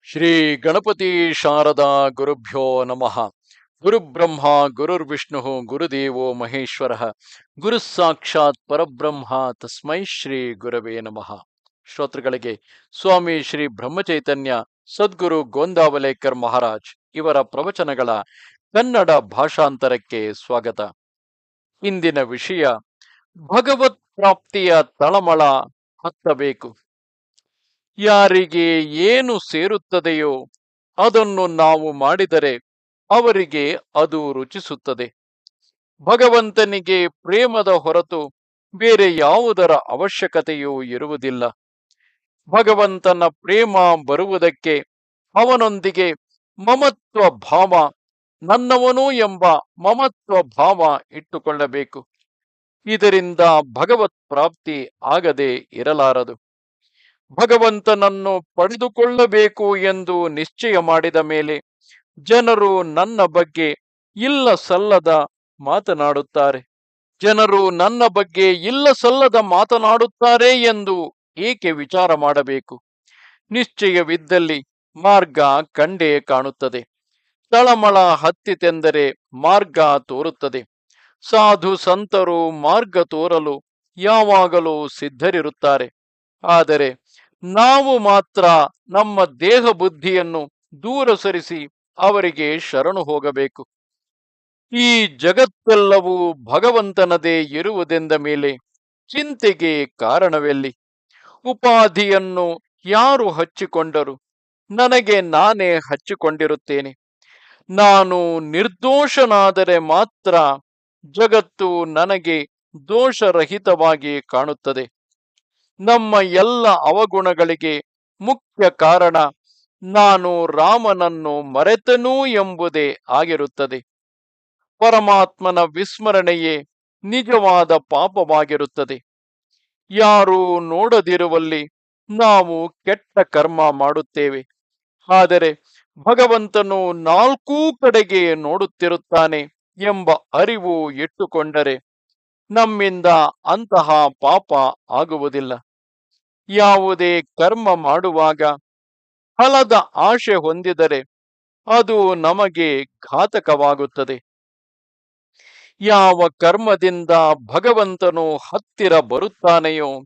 ಶ್ರೀ ಗಣಪತಿ ಶಾರದಾ ಗುರುಭ್ಯೋ ನಮಃ. ಗುರುಬ್ರಹ್ಮ ಗುರುರ್ವಿಷ್ಣು ಗುರುದೇವೋ ಮಹೇಶ್ವರ ಗುರು ಸಾಕ್ಷಾತ್ ಪರಬ್ರಹ್ಮ ತಸ್ಮೈ ಶ್ರೀ ಗುರವೇ ನಮಃ. ಶ್ರೋತೃಗಳಿಗೆ ಸ್ವಾಮಿ ಶ್ರೀ ಬ್ರಹ್ಮಚೈತನ್ಯ ಸದ್ಗುರು ಗೋಂದಾವಲೇಕರ್ ಮಹಾರಾಜ್ ಇವರ ಪ್ರವಚನಗಳ ಕನ್ನಡ ಭಾಷಾಂತರಕ್ಕೆ ಸ್ವಾಗತ. ಇಂದಿನ ವಿಷಯ ಭಗವತ್ ಪ್ರಾಪ್ತಿಯ ತಳಮಳ ಹತ್ತಬೇಕು. ಯಾರಿಗೆ ಏನು ಸೇರುತ್ತದೆಯೋ ಅದನ್ನು ನಾವು ಮಾಡಿದರೆ ಅವರಿಗೆ ಅದು ರುಚಿಸುತ್ತದೆ. ಭಗವಂತನಿಗೆ ಪ್ರೇಮದ ಹೊರತು ಬೇರೆ ಯಾವುದರ ಅವಶ್ಯಕತೆಯೂ ಇರುವುದಿಲ್ಲ. ಭಗವಂತನ ಪ್ರೇಮ ಬರುವುದಕ್ಕೆ ಅವನೊಂದಿಗೆ ಮಮತ್ವ ಭಾವ, ನನ್ನವನು ಎಂಬ ಮಮತ್ವ ಭಾವ ಇಟ್ಟುಕೊಳ್ಳಬೇಕು. ಇದರಿಂದ ಭಗವತ್ ಪ್ರಾಪ್ತಿ ಆಗದೆ ಇರಲಾರದು. ಭಗವಂತನನ್ನು ಪಡೆದುಕೊಳ್ಳಬೇಕು ಎಂದು ನಿಶ್ಚಯ ಮಾಡಿದ ಮೇಲೆ ಜನರು ನನ್ನ ಬಗ್ಗೆ ಇಲ್ಲ ಸಲ್ಲದ ಮಾತನಾಡುತ್ತಾರೆ. ಮಾತನಾಡುತ್ತಾರೆ ಎಂದು ಏಕೆ ವಿಚಾರ ಮಾಡಬೇಕು? ನಿಶ್ಚಯವಿದ್ದಲ್ಲಿ ಮಾರ್ಗ ಕಂಡೇ ಕಾಣುತ್ತದೆ. ತಳಮಳ ಹತ್ತಿತೆಂದರೆ ಮಾರ್ಗ ತೋರುತ್ತದೆ. ಸಾಧು ಸಂತರು ಮಾರ್ಗ ತೋರಲು ಯಾವಾಗಲೂ ಸಿದ್ಧರಿರುತ್ತಾರೆ. ಆದರೆ ನಾವು ಮಾತ್ರ ನಮ್ಮ ದೇಹ ಬುದ್ಧಿಯನ್ನು ದೂರ ಸರಿಸಿ ಅವರಿಗೆ ಶರಣು ಹೋಗಬೇಕು. ಈ ಜಗತ್ತೆಲ್ಲವೂ ಭಗವಂತನದೇ ಇರುವುದೆಂದ ಮೇಲೆ ಚಿಂತೆಗೆ ಕಾರಣವೆಲ್ಲಿ? ಉಪಾಧಿಯನ್ನು ಯಾರು ಹಚ್ಚಿಕೊಂಡರು? ನನಗೆ ನಾನೇ ಹಚ್ಚಿಕೊಂಡಿರುತ್ತೇನೆ. ನಾನು ನಿರ್ದೋಷನಾದರೆ ಮಾತ್ರ ಜಗತ್ತು ನನಗೆ ದೋಷರಹಿತವಾಗಿ ಕಾಣುತ್ತದೆ. ನಮ್ಮ ಎಲ್ಲ ಅವಗುಣಗಳಿಗೆ ಮುಖ್ಯ ಕಾರಣ ನಾನು ರಾಮನನ್ನು ಮರೆತನು ಎಂಬುದೇ ಆಗಿರುತ್ತದೆ. ಪರಮಾತ್ಮನ ವಿಸ್ಮರಣೆಯೇ ನಿಜವಾದ ಪಾಪವಾಗಿರುತ್ತದೆ. ಯಾರೂ ನೋಡದಿರುವಲ್ಲಿ ನಾವು ಕೆಟ್ಟ ಕರ್ಮ ಮಾಡುತ್ತೇವೆ. ಆದರೆ ಭಗವಂತನು ನಾಲ್ಕೂ ಕಡೆಗೆ ನೋಡುತ್ತಿರುತ್ತಾನೆ ಎಂಬ ಅರಿವು ಇಟ್ಟುಕೊಂಡರೆ ನಮ್ಮಿಂದ ಅಂತಹ ಪಾಪ ಆಗುವುದಿಲ್ಲ. ಯಾವುದೇ ಕರ್ಮ ಮಾಡುವಾಗ ಫಲದ ಆಶೆ ಹೊಂದಿದರೆ ಅದು ನಮಗೆ ಘಾತಕವಾಗುತ್ತದೆ. ಯಾವ ಕರ್ಮದಿಂದ ಭಗವಂತನು ಹತ್ತಿರ ಬರುತ್ತಾನೆಯೋ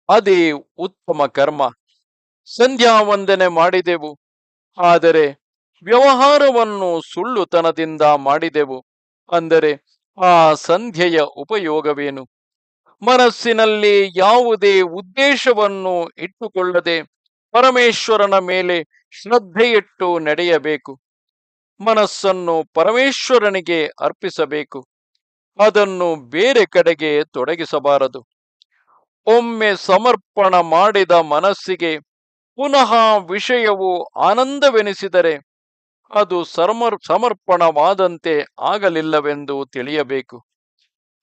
ಅದೇ ಉತ್ತಮ ಕರ್ಮ. ಸಂಧ್ಯಾ ವಂದನೆ ಮಾಡಿದೆವು, ಆದರೆ ವ್ಯವಹಾರವನ್ನು ಸುಳ್ಳುತನದಿಂದ ಮಾಡಿದೆವು ಅಂದರೆ ಆ ಸಂಧ್ಯೆಯ ಉಪಯೋಗವೇನು? ಮನಸ್ಸಿನಲ್ಲಿ ಯಾವುದೇ ಉದ್ದೇಶವನ್ನು ಇಟ್ಟುಕೊಳ್ಳದೆ ಪರಮೇಶ್ವರನ ಮೇಲೆ ಶ್ರದ್ಧೆಯಿಟ್ಟು ನಡೆಯಬೇಕು. ಮನಸ್ಸನ್ನು ಪರಮೇಶ್ವರನಿಗೆ ಅರ್ಪಿಸಬೇಕು. ಅದನ್ನು ಬೇರೆ ಕಡೆಗೆ ತೊಡಗಿಸಬಾರದು. ಒಮ್ಮೆ ಸಮರ್ಪಣ ಮಾಡಿದ ಮನಸ್ಸಿಗೆ ಪುನಃ ವಿಷಯವು ಆನಂದವೆನಿಸಿದರೆ ಅದು ಸಮರ್ಪಣವಾದಂತೆ ಆಗಲಿಲ್ಲವೆಂದು ತಿಳಿಯಬೇಕು.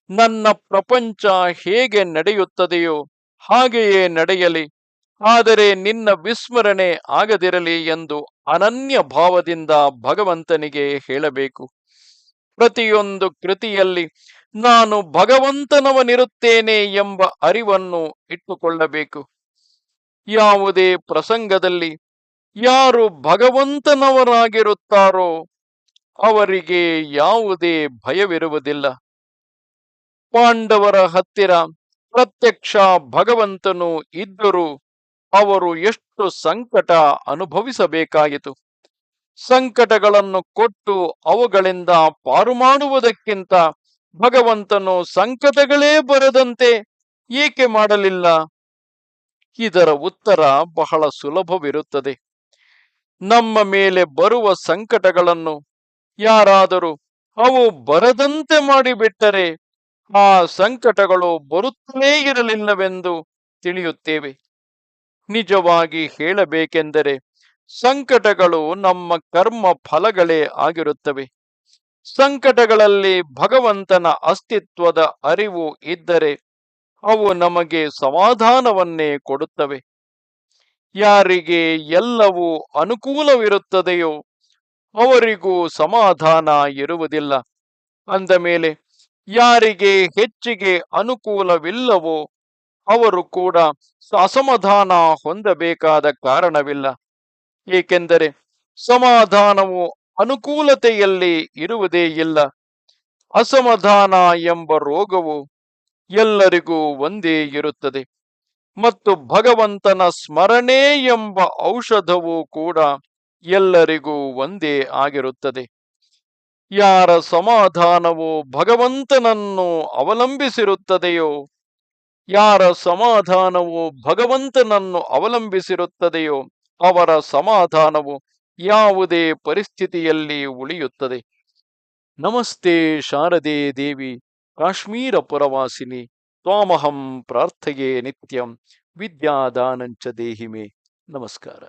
ನನ್ನ ಪ್ರಪಂಚ ಹೇಗೆ ನಡೆಯುತ್ತದೆಯೋ ಹಾಗೆಯೇ ನಡೆಯಲಿ, ಆದರೆ ನಿನ್ನ ವಿಸ್ಮರಣೆ ಆಗದಿರಲಿ ಎಂದು ಅನನ್ಯ ಭಾವದಿಂದ ಭಗವಂತನಿಗೆ ಹೇಳಬೇಕು. ಪ್ರತಿಯೊಂದು ಕೃತಿಯಲ್ಲಿ ನಾನು ಭಗವಂತನವನಿರುತ್ತೇನೆ ಎಂಬ ಅರಿವನ್ನು ಇಟ್ಟುಕೊಳ್ಳಬೇಕು. ಯಾವುದೇ ಪ್ರಸಂಗದಲ್ಲಿ ಯಾರು ಭಗವಂತನವರಾಗಿರುತ್ತಾರೋ ಅವರಿಗೆ ಯಾವುದೇ ಭಯವಿರುವುದಿಲ್ಲ. ಪಾಂಡವರ ಹತ್ತಿರ ಪ್ರತ್ಯಕ್ಷ ಭಗವಂತನು ಇದ್ದರೂ ಅವರು ಎಷ್ಟು ಸಂಕಟ ಅನುಭವಿಸಬೇಕಾಯಿತು. ಸಂಕಟಗಳನ್ನು ಕೊಟ್ಟು ಅವುಗಳಿಂದ ಪಾರು ಮಾಡುವುದಕ್ಕಿಂತ ಭಗವಂತನು ಸಂಕಟಗಳೇ ಬರದಂತೆ ಏಕೆ ಮಾಡಲಿಲ್ಲ? ಇದರ ಉತ್ತರ ಬಹಳ ಸುಲಭವಿರುತ್ತದೆ. ನಮ್ಮ ಮೇಲೆ ಬರುವ ಸಂಕಟಗಳನ್ನು ಯಾರಾದರೂ ಅವು ಬರದಂತೆ ಮಾಡಿಬಿಟ್ಟರೆ ಆ ಸಂಕಟಗಳು ಬರುತ್ತಲೇ ಇರಲಿಲ್ಲವೆಂದು ತಿಳಿಯುತ್ತೇವೆ. ನಿಜವಾಗಿ ಹೇಳಬೇಕೆಂದರೆ ಸಂಕಟಗಳು ನಮ್ಮ ಕರ್ಮ ಫಲಗಳೇ ಆಗಿರುತ್ತವೆ. ಸಂಕಟಗಳಲ್ಲಿ ಭಗವಂತನ ಅಸ್ತಿತ್ವದ ಅರಿವು ಇದ್ದರೆ ಅವು ನಮಗೆ ಸಮಾಧಾನವನ್ನೇ ಕೊಡುತ್ತವೆ. ಯಾರಿಗೆ ಎಲ್ಲವೂ ಅನುಕೂಲವಿರುತ್ತದೆಯೋ ಅವರಿಗೂ ಸಮಾಧಾನ ಇರುವುದಿಲ್ಲ. ಅಂದ ಮೇಲೆ ಯಾರಿಗೆ ಹೆಚ್ಚಿಗೆ ಅನುಕೂಲವಿಲ್ಲವೋ ಅವರು ಕೂಡ ಅಸಮಾಧಾನ ಹೊಂದಬೇಕಾದ ಕಾರಣವಿಲ್ಲ. ಏಕೆಂದರೆ ಸಮಾಧಾನವು ಅನುಕೂಲತೆಯಲ್ಲಿ ಇರುವುದೇ ಇಲ್ಲ. ಅಸಮಾಧಾನ ಎಂಬ ರೋಗವು ಎಲ್ಲರಿಗೂ ಒಂದೇ ಇರುತ್ತದೆ ಮತ್ತು ಭಗವಂತನ ಸ್ಮರಣೆ ಎಂಬ ಔಷಧವೂ ಕೂಡ ಎಲ್ಲರಿಗೂ ಒಂದೇ ಆಗಿರುತ್ತದೆ. ಯಾರ ಸಮಾಧಾನವು ಭಗವಂತನನ್ನು ಅವಲಂಬಿಸಿರುತ್ತದೆಯೋ ಯಾರ ಸಮಾಧಾನವು ಭಗವಂತನನ್ನು ಅವಲಂಬಿಸಿರುತ್ತದೆಯೋ ಅವರ ಸಮಾಧಾನವು ಯಾವುದೇ ಪರಿಸ್ಥಿತಿಯಲ್ಲಿ ಉಳಿಯುತ್ತದೆ. ನಮಸ್ತೆ ಶಾರದೆ ದೇವಿ ಕಾಶ್ಮೀರ ಪುರವಾಸಿನಿ ತ್ವಾಮಹಂ ಪ್ರಾರ್ಥಯೇ ನಿತ್ಯಂ ವಿದ್ಯಾದಾನಂಚ ದೇಹಿಮೆ. ನಮಸ್ಕಾರ.